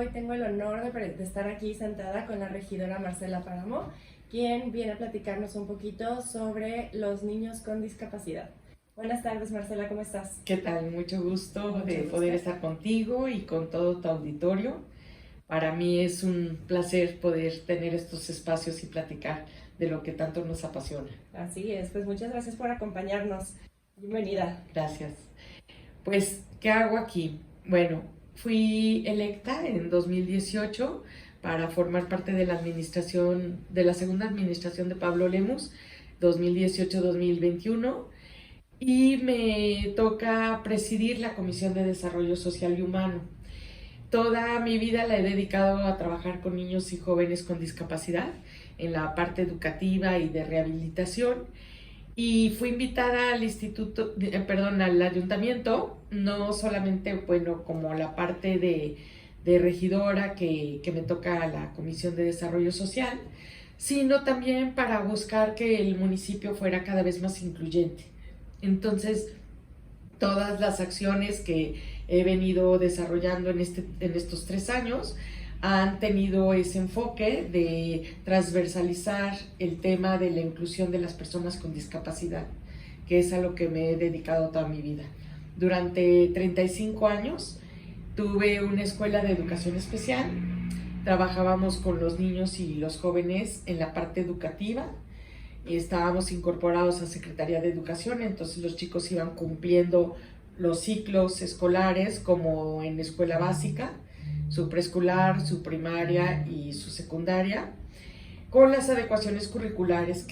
hoy tengo el honor de estar aquí sentada con la regidora Marcela Páramo, quien viene a platicarnos un poquito sobre los niños con discapacidad. Buenas tardes, Marcela, ¿cómo estás? ¿Qué tal? Mucho gusto Mucho de gusto. poder estar contigo y con todo tu auditorio. Para mí es un placer poder tener estos espacios y platicar de lo que tanto nos apasiona. Así es, pues muchas gracias por acompañarnos. Bienvenida. Gracias. Pues, ¿qué hago aquí? Bueno, fui electa en 2018 para formar parte de la administración, de la segunda administración de Pablo Lemus, 2018-2021, y me toca presidir la Comisión de Desarrollo Social y Humano. Toda mi vida la he dedicado a trabajar con niños y jóvenes con discapacidad en la parte educativa y de rehabilitación, y fui invitada al al ayuntamiento, no solamente, bueno, como la parte de regidora que me toca a la Comisión de Desarrollo Social, sino también para buscar que el municipio fuera cada vez más incluyente. Entonces, todas las acciones que he venido desarrollando en estos 3 años han tenido ese enfoque de transversalizar el tema de la inclusión de las personas con discapacidad, que es a lo que me he dedicado toda mi vida. Durante 35 años tuve una escuela de educación especial, trabajábamos con los niños y los jóvenes en la parte educativa, y estábamos incorporados a Secretaría de Educación, entonces los chicos iban cumpliendo los ciclos escolares como en escuela básica, su preescolar, su primaria y su secundaria, con las adecuaciones curriculares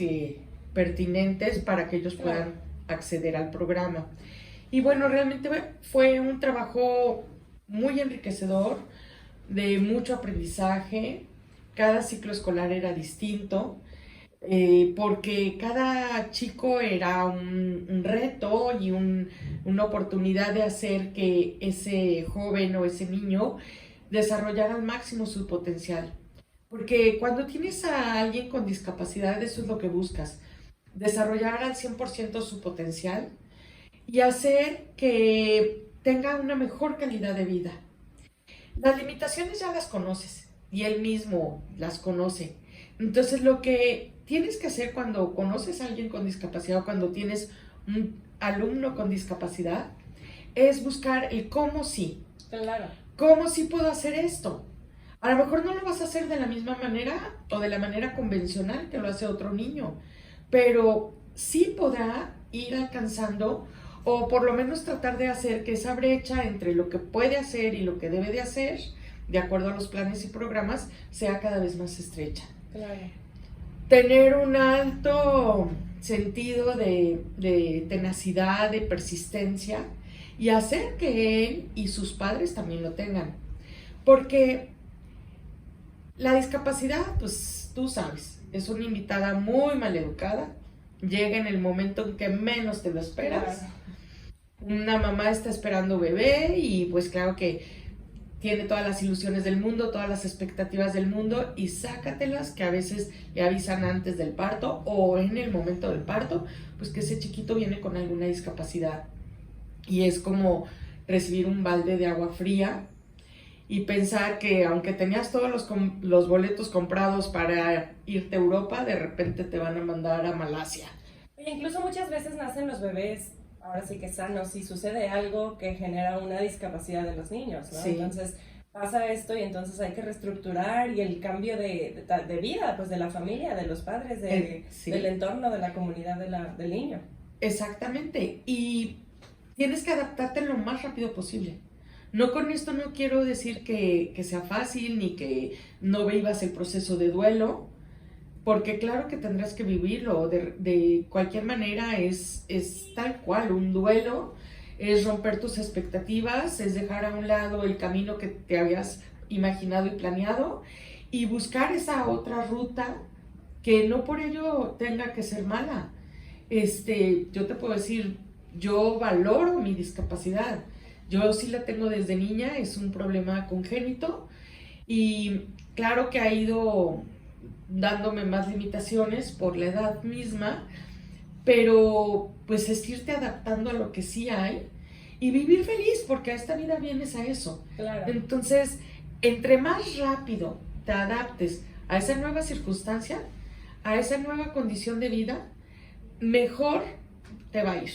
pertinentes para que ellos puedan acceder al programa. Y bueno, realmente fue un trabajo muy enriquecedor, de mucho aprendizaje. Cada ciclo escolar era distinto, porque cada chico era un reto y una oportunidad de hacer que ese joven o ese niño desarrollara al máximo su potencial. Porque cuando tienes a alguien con discapacidad, eso es lo que buscas, desarrollar al 100% su potencial y hacer que tenga una mejor calidad de vida. Las limitaciones ya las conoces y él mismo las conoce. Entonces, lo que tienes que hacer cuando conoces a alguien con discapacidad o cuando tienes un alumno con discapacidad es buscar el cómo sí. Claro. ¿Cómo sí puedo hacer esto? A lo mejor no lo vas a hacer de la misma manera o de la manera convencional que lo hace otro niño, pero sí podrá ir alcanzando, o por lo menos tratar de hacer que esa brecha entre lo que puede hacer y lo que debe de hacer, de acuerdo a los planes y programas, sea cada vez más estrecha. Claro. Tener un alto sentido de tenacidad, de persistencia, y hacer que él y sus padres también lo tengan. Porque la discapacidad, pues tú sabes, es una invitada muy maleducada, llega en el momento en que menos te lo esperas. Claro. Una mamá está esperando bebé y pues claro que tiene todas las ilusiones del mundo, todas las expectativas del mundo, y sácatelas que a veces le avisan antes del parto o en el momento del parto, pues que ese chiquito viene con alguna discapacidad. Y es como recibir un balde de agua fría y pensar que aunque tenías todos los boletos comprados para irte a Europa, de repente te van a mandar a Malasia. E incluso muchas veces nacen los bebés, ahora sí que sanos, y sucede algo que genera una discapacidad de los niños, ¿no? Sí. Entonces pasa esto y entonces hay que reestructurar, y el cambio de vida, pues de la familia, de los padres, Sí. del entorno, de la comunidad del niño. Exactamente, y tienes que adaptarte lo más rápido posible. No, con esto no quiero decir que sea fácil ni que no vivas el proceso de duelo, porque claro que tendrás que vivirlo. De cualquier manera es tal cual un duelo, es romper tus expectativas, es dejar a un lado el camino que te habías imaginado y planeado y buscar esa otra ruta que no por ello tenga que ser mala. Yo te puedo decir, yo valoro mi discapacidad. Yo sí la tengo desde niña, es un problema congénito y claro que ha ido dándome más limitaciones por la edad misma, pero pues es irte adaptando a lo que sí hay y vivir feliz, porque a esta vida vienes a eso. Claro. Entonces, Entre más rápido te adaptes a esa nueva circunstancia, a esa nueva condición de vida, mejor te va a ir.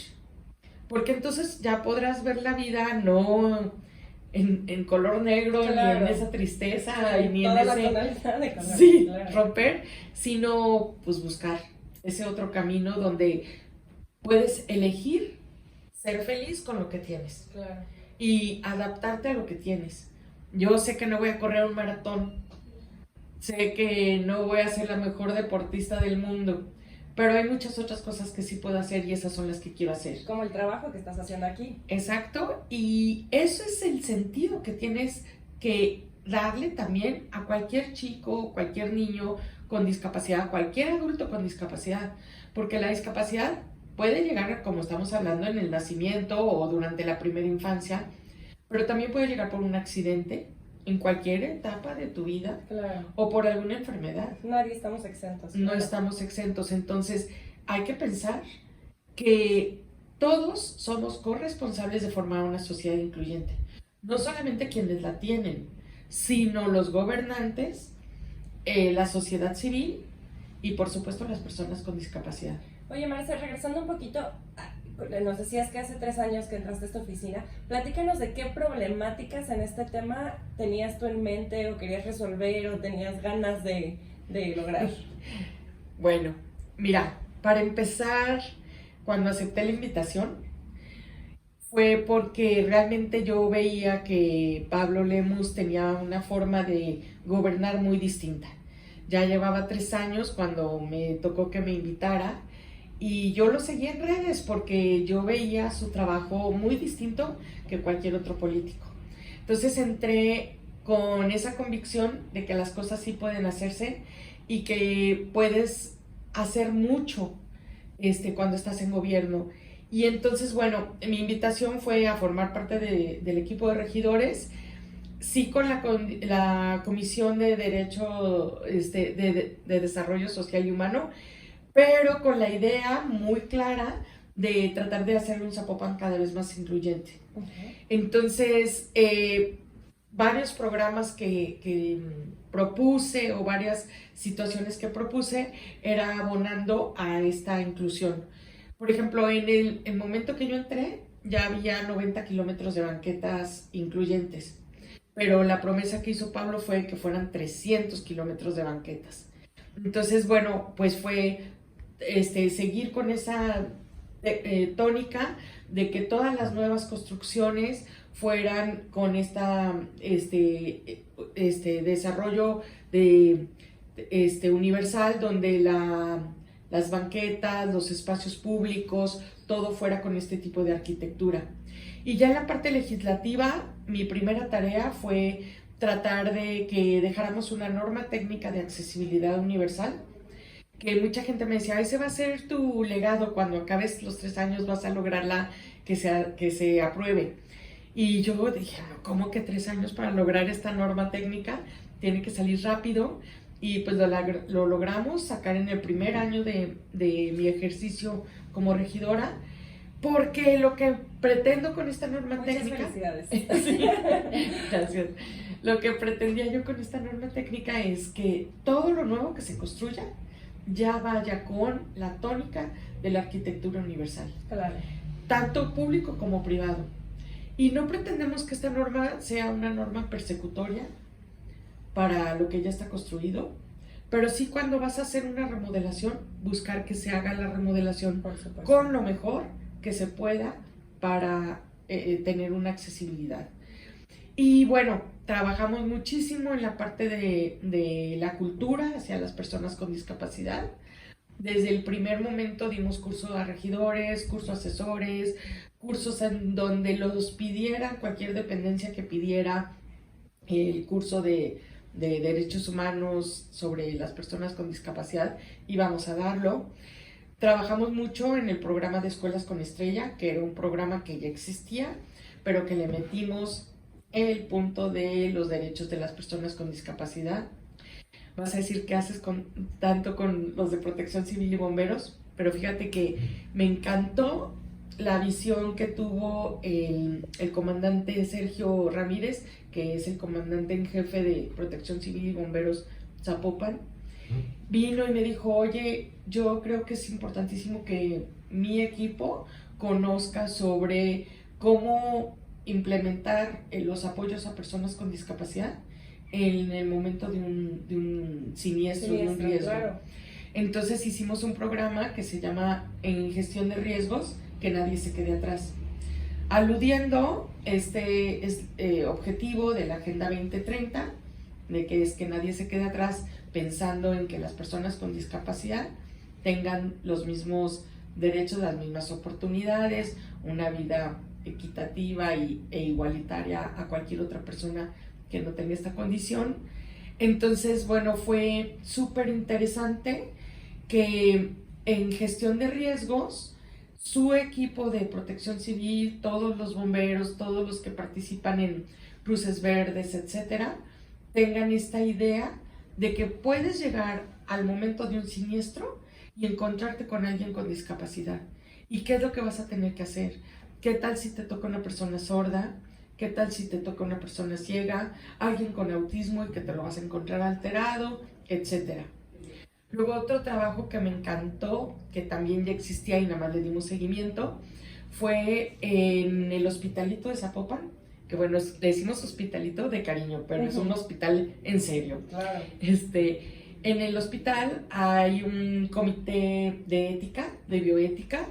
Porque entonces ya podrás ver la vida no en color negro, claro, ni en esa tristeza, sí, ni en toda ese... la tonalidad de color, Sí, claro. romper, sino pues buscar ese otro camino donde puedes elegir ser feliz con lo que tienes Claro. y adaptarte a lo que tienes. Yo sé que no voy a correr un maratón, sé que no voy a ser la mejor deportista del mundo, pero hay muchas otras cosas que sí puedo hacer y esas son las que quiero hacer. Como el trabajo que estás haciendo aquí. Exacto, y eso es el sentido que tienes que darle también a cualquier chico, cualquier niño con discapacidad, cualquier adulto con discapacidad, porque la discapacidad puede llegar, como estamos hablando, en el nacimiento o durante la primera infancia, pero también puede llegar por un accidente en cualquier etapa de tu vida Claro. o por alguna enfermedad. Nadie estamos exentos. No claro. estamos exentos, entonces hay que pensar que todos somos corresponsables de formar una sociedad incluyente. No solamente quienes la tienen, sino los gobernantes, la sociedad civil y por supuesto las personas con discapacidad. Oye, Marcela, regresando un poquito, nos decías que hace 3 años que entraste a esta oficina. Platícanos de qué problemáticas en este tema tenías tú en mente o querías resolver o tenías ganas de lograr. Bueno, mira, para empezar, cuando acepté la invitación, fue porque realmente yo veía que Pablo Lemus tenía una forma de gobernar muy distinta. Ya llevaba 3 años cuando me tocó que me invitara y yo lo seguía en redes porque yo veía su trabajo muy distinto que cualquier otro político. Entonces entré con esa convicción de que las cosas sí pueden hacerse y que puedes hacer mucho cuando estás en gobierno. Y entonces, bueno, mi invitación fue a formar parte del equipo de regidores, sí con la Comisión de Derecho, de Desarrollo Social y Humano, pero con la idea muy clara de tratar de hacer un Zapopan cada vez más incluyente. Uh-huh. Entonces, varios programas que propuse o varias situaciones que propuse era abonando a esta inclusión. Por ejemplo, en el momento que yo entré, ya había 90 kilómetros de banquetas incluyentes, pero la promesa que hizo Pablo fue que fueran 300 kilómetros de banquetas. Entonces, bueno, pues fue seguir con esa tónica de que todas las nuevas construcciones fueran con desarrollo universal, donde las banquetas, los espacios públicos, todo fuera con este tipo de arquitectura. Y ya en la parte legislativa, mi primera tarea fue tratar de que dejáramos una norma técnica de accesibilidad universal, que mucha gente me decía, ese va a ser tu legado, cuando acabes los 3 años vas a lograrla, que se apruebe. Y yo dije, no, ¿cómo que 3 años para lograr esta norma técnica? Tiene que salir rápido. Y pues lo logramos sacar en el primer año de mi ejercicio como regidora, porque lo que pretendo con esta norma Muchas técnica... felicidades. Sí, gracias. Lo que pretendía yo con esta norma técnica es que todo lo nuevo que se construya ya vaya con la tónica de la arquitectura universal. Claro. Tanto público como privado. Y no pretendemos que esta norma sea una norma persecutoria para lo que ya está construido, pero sí cuando vas a hacer una remodelación, buscar que se haga la remodelación con lo mejor que se pueda para tener una accesibilidad. Y bueno, trabajamos muchísimo en la parte de la cultura hacia las personas con discapacidad. Desde el primer momento dimos cursos a regidores, cursos a asesores, cursos en donde los pidieran, cualquier dependencia que pidiera el curso de derechos humanos sobre las personas con discapacidad, íbamos a darlo. Trabajamos mucho en el programa de Escuelas con Estrella, que era un programa que ya existía, pero que le metimos el punto de los derechos de las personas con discapacidad. Vas a decir, ¿qué haces tanto con los de Protección Civil y Bomberos? Pero fíjate que me encantó la visión que tuvo el comandante Sergio Ramírez, que es el comandante en jefe de Protección Civil y Bomberos Zapopan. Vino y me dijo, oye, yo creo que es importantísimo que mi equipo conozca sobre cómo implementar los apoyos a personas con discapacidad en el momento de un siniestro, de un riesgo. Claro. Entonces hicimos un programa que se llama En Gestión de Riesgos, que nadie se quede atrás, aludiendo este objetivo de la Agenda 2030, de que es que nadie se quede atrás, pensando en que las personas con discapacidad tengan los mismos derechos, las mismas oportunidades, una vida equitativa e igualitaria a cualquier otra persona que no tenga esta condición. Entonces, bueno, fue súper interesante que en gestión de riesgos, su equipo de protección civil, todos los bomberos, todos los que participan en cruces verdes, etcétera, tengan esta idea de que puedes llegar al momento de un siniestro y encontrarte con alguien con discapacidad. ¿Y qué es lo que vas a tener que hacer? ¿Qué tal si te toca una persona sorda? ¿Qué tal si te toca una persona ciega? Alguien con autismo y que te lo vas a encontrar alterado, etcétera. Luego otro trabajo que me encantó, que también ya existía y nada más le dimos seguimiento, fue en el Hospitalito de Zapopan, que bueno, le decimos hospitalito de cariño, pero es un hospital en serio. Claro. En el hospital hay un comité de ética, de bioética,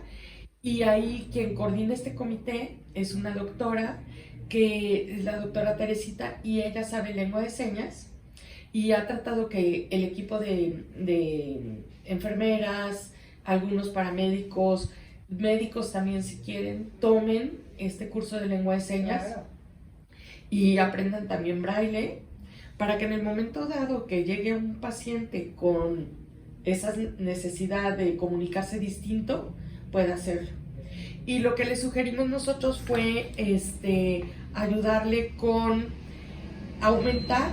y ahí quien coordina este comité es una doctora, que es la doctora Teresita, y ella sabe lengua de señas, y ha tratado que el equipo de enfermeras, algunos paramédicos, médicos también si quieren, tomen este curso de lengua de señas. Claro. Y aprendan también braille, para que en el momento dado que llegue un paciente con esa necesidad de comunicarse distinto, pueda hacerlo. Y lo que le sugerimos nosotros fue ayudarle con aumentar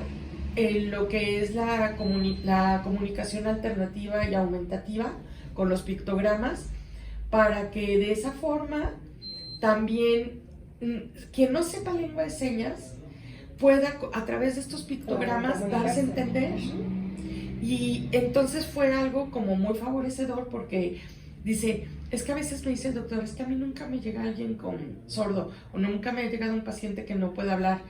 lo que es la comunicación alternativa y aumentativa con los pictogramas, para que de esa forma también quien no sepa lengua de señas pueda a través de estos pictogramas darse a entender. Y entonces fue algo como muy favorecedor, porque dice, es que a veces me dice el doctor, es que a mí nunca me llega alguien con sordo, o nunca me ha llegado un paciente que no puede hablar.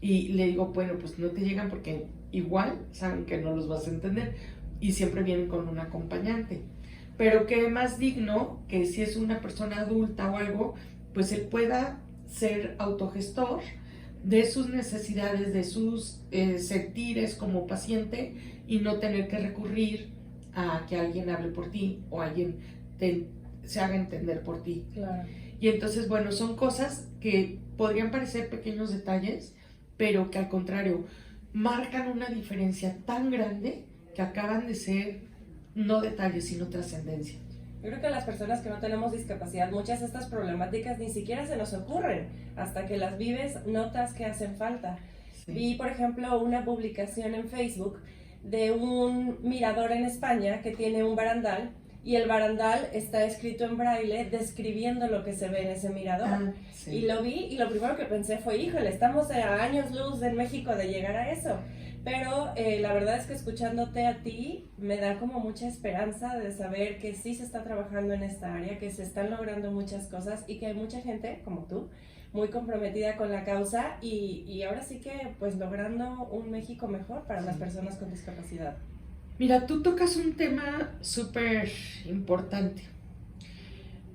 Y le digo, bueno, pues no te llegan porque igual saben que no los vas a entender, y siempre vienen con un acompañante. Pero qué más digno que si es una persona adulta o algo, pues él pueda ser autogestor de sus necesidades, de sus sentires como paciente, y no tener que recurrir a que alguien hable por ti o alguien se haga entender por ti. Claro. Y entonces, bueno, son cosas que podrían parecer pequeños detalles, pero que al contrario marcan una diferencia tan grande que acaban de ser no detalles, sino trascendencia. Yo creo que a las personas que no tenemos discapacidad, muchas de estas problemáticas ni siquiera se nos ocurren. Hasta que las vives, notas que hacen falta. Sí. Vi, por ejemplo, una publicación en Facebook de un mirador en España que tiene un barandal, y el barandal está escrito en braille describiendo lo que se ve en ese mirador. Sí. Y lo vi, y lo primero que pensé fue, híjole, estamos a años luz en México de llegar a eso. Pero la verdad es que escuchándote a ti me da como mucha esperanza de saber que sí se está trabajando en esta área, que se están logrando muchas cosas y que hay mucha gente como tú muy comprometida con la causa, y ahora sí que pues logrando un México mejor para las personas con discapacidad. Mira, tú tocas un tema súper importante.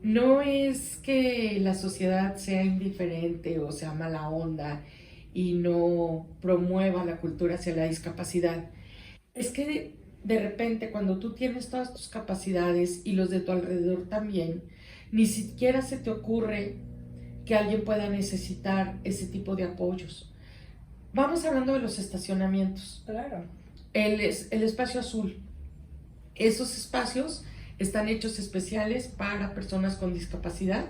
No es que la sociedad sea indiferente o sea mala onda y no promueva la cultura hacia la discapacidad. Es que de repente cuando tú tienes todas tus capacidades y los de tu alrededor también, ni siquiera se te ocurre que alguien pueda necesitar ese tipo de apoyos. Vamos hablando de los estacionamientos. Claro. El espacio azul. Esos espacios están hechos especiales para personas con discapacidad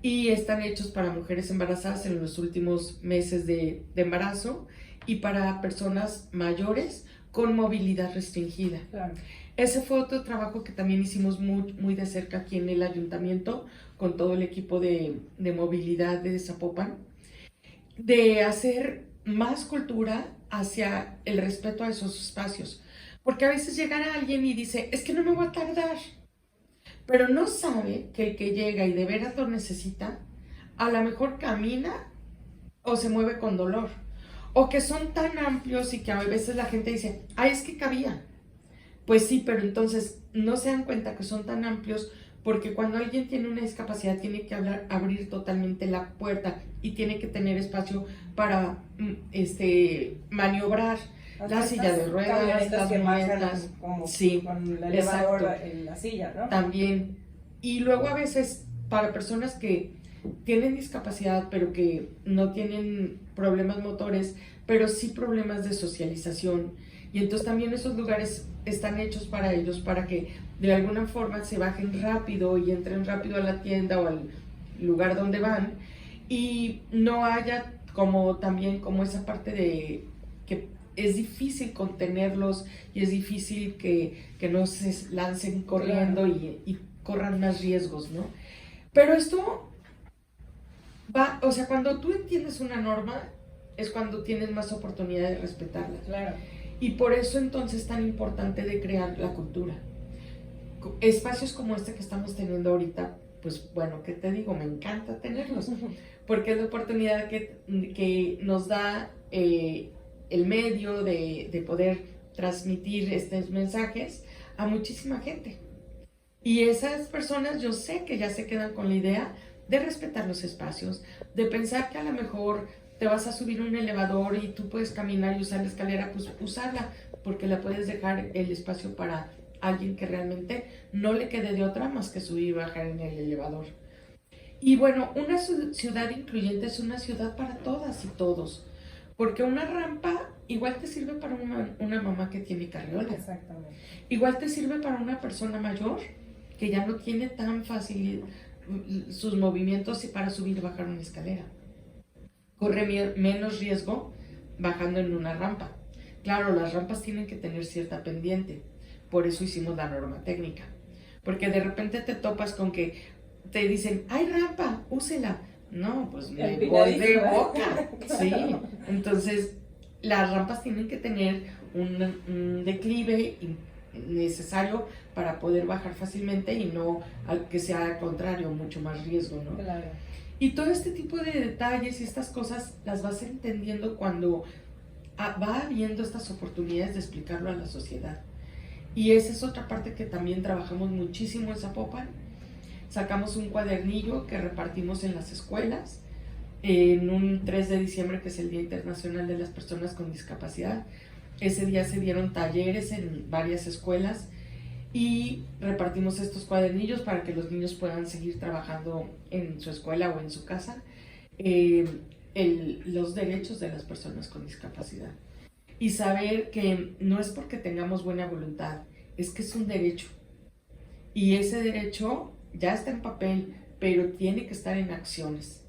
y están hechos para mujeres embarazadas en los últimos meses de embarazo y para personas mayores con movilidad restringida. Claro. Ese fue otro trabajo que también hicimos muy de cerca aquí en el ayuntamiento, con todo el equipo de movilidad de Zapopan, de hacer más cultura hacia el respeto a esos espacios. Porque a veces llega alguien y dice, es que no me voy a tardar, pero no sabe que el que llega y de veras lo necesita, a lo mejor camina o se mueve con dolor. O que son tan amplios y que a veces la gente dice, ay, es que cabía. Pues sí, pero entonces no se dan cuenta que son tan amplios porque cuando alguien tiene una discapacidad tiene que abrir totalmente la puerta y tiene que tener espacio para maniobrar la silla de ruedas, las muñecas, sí, con el elevador en la silla, ¿no? También. Y luego a veces para personas que tienen discapacidad pero que no tienen problemas motores, pero sí problemas de socialización. Y entonces también esos lugares están hechos para ellos, para que de alguna forma se bajen rápido y entren rápido a la tienda o al lugar donde van y no haya como también como esa parte de que es difícil contenerlos y es difícil que no se lancen corriendo y corran más riesgos, ¿no? Pero esto va, o sea, cuando tú entiendes una norma es cuando tienes más oportunidad de respetarla. Claro. Y por eso entonces es tan importante de crear la cultura. Espacios como este que estamos teniendo ahorita, pues bueno, ¿qué te digo? Me encanta tenerlos, porque es la oportunidad que nos da el medio de poder transmitir estos mensajes a muchísima gente. Y esas personas yo sé que ya se quedan con la idea de respetar los espacios, de pensar que a lo mejor te vas a subir un elevador y tú puedes caminar y usar la escalera, pues usarla, porque la puedes dejar el espacio para alguien que realmente no le quede de otra más que subir y bajar en el elevador. Y bueno, una ciudad incluyente es una ciudad para todas y todos, porque una rampa igual te sirve para una mamá que tiene carriola. Exactamente. Igual te sirve para una persona mayor que ya no tiene tan fácil sus movimientos y para subir y bajar una escalera. Corre menos riesgo bajando en una rampa. Claro, las rampas tienen que tener cierta pendiente, por eso hicimos la norma técnica. Porque de repente te topas con que te dicen, ¡ay, rampa! ¡Úsela! No, pues me voy de boca. Sí, entonces las rampas tienen que tener un declive necesario para poder bajar fácilmente y no que sea al contrario, mucho más riesgo, ¿no? Claro. Y todo este tipo de detalles y estas cosas las vas entendiendo cuando va habiendo estas oportunidades de explicarlo a la sociedad. Y esa es otra parte que también trabajamos muchísimo en Zapopan. Sacamos un cuadernillo que repartimos en las escuelas en un 3 de diciembre, que es el Día Internacional de las Personas con Discapacidad. Ese día se dieron talleres en varias escuelas y repartimos estos cuadernillos para que los niños puedan seguir trabajando en su escuela o en su casa los derechos de las personas con discapacidad. Y saber que no es porque tengamos buena voluntad, es que es un derecho. Y ese derecho ya está en papel, pero tiene que estar en acciones.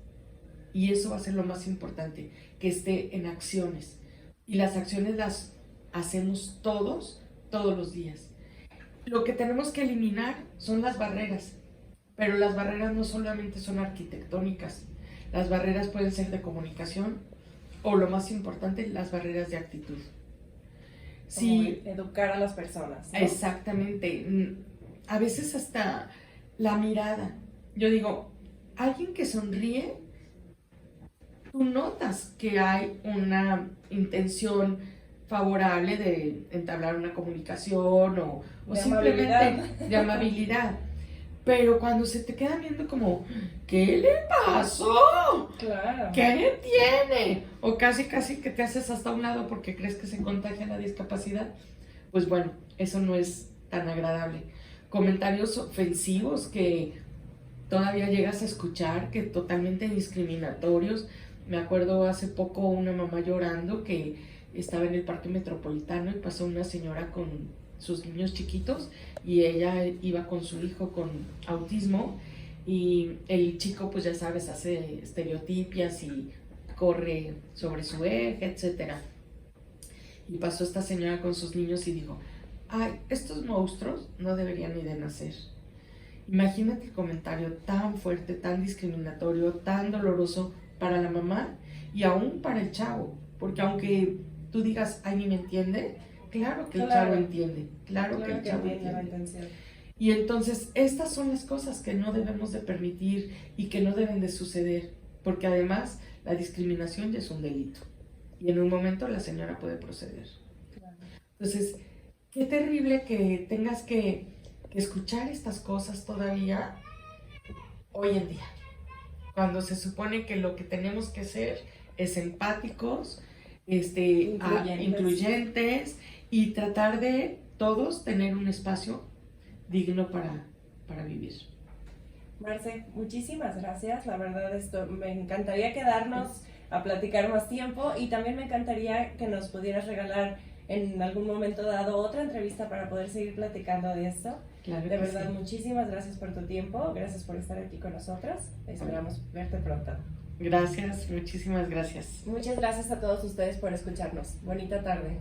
Y eso va a ser lo más importante, que esté en acciones. Y las acciones las hacemos todos los días. Lo que tenemos que eliminar son las barreras, pero las barreras no solamente son arquitectónicas, las barreras pueden ser de comunicación o lo más importante, las barreras de actitud. Sí, educar a las personas, ¿no? Exactamente. A veces hasta la mirada. Yo digo, alguien que sonríe, tú notas que hay una intención favorable de entablar una comunicación o simplemente de amabilidad. Pero cuando se te queda viendo como, ¿qué le pasó? Claro. ¿Qué tiene? O casi que te haces hasta un lado porque crees que se contagia la discapacidad. Pues bueno, eso no es tan agradable. Comentarios ofensivos que todavía llegas a escuchar, que totalmente discriminatorios. Me acuerdo hace poco una mamá llorando que estaba en el parque metropolitano y pasó una señora con sus niños chiquitos y ella iba con su hijo con autismo y el chico, pues ya sabes, hace estereotipias y corre sobre su eje, etcétera. Y pasó esta señora con sus niños y dijo, ay, estos monstruos no deberían ni de nacer. Imagínate el comentario tan fuerte, tan discriminatorio, tan doloroso para la mamá y aún para el chavo, porque aunque tú digas, ay, ni me entiende, claro que el chavo entiende, claro que el chavo entiende. La intención. Y entonces estas son las cosas que no debemos de permitir y que no deben de suceder, porque además la discriminación ya es un delito y en un momento la señora puede proceder. Claro. Entonces, qué terrible que tengas que escuchar estas cosas todavía hoy en día, cuando se supone que lo que tenemos que ser es empáticos, incluyentes y tratar de todos tener un espacio digno para vivir. Marce, muchísimas gracias. La verdad, me encantaría quedarnos a platicar más tiempo y también me encantaría que nos pudieras regalar en algún momento dado otra entrevista para poder seguir platicando de esto. Claro de verdad, sí. Muchísimas gracias por tu tiempo, gracias por estar aquí con nosotros. Esperamos verte pronto. Gracias, muchísimas gracias. Muchas gracias a todos ustedes por escucharnos. Bonita tarde.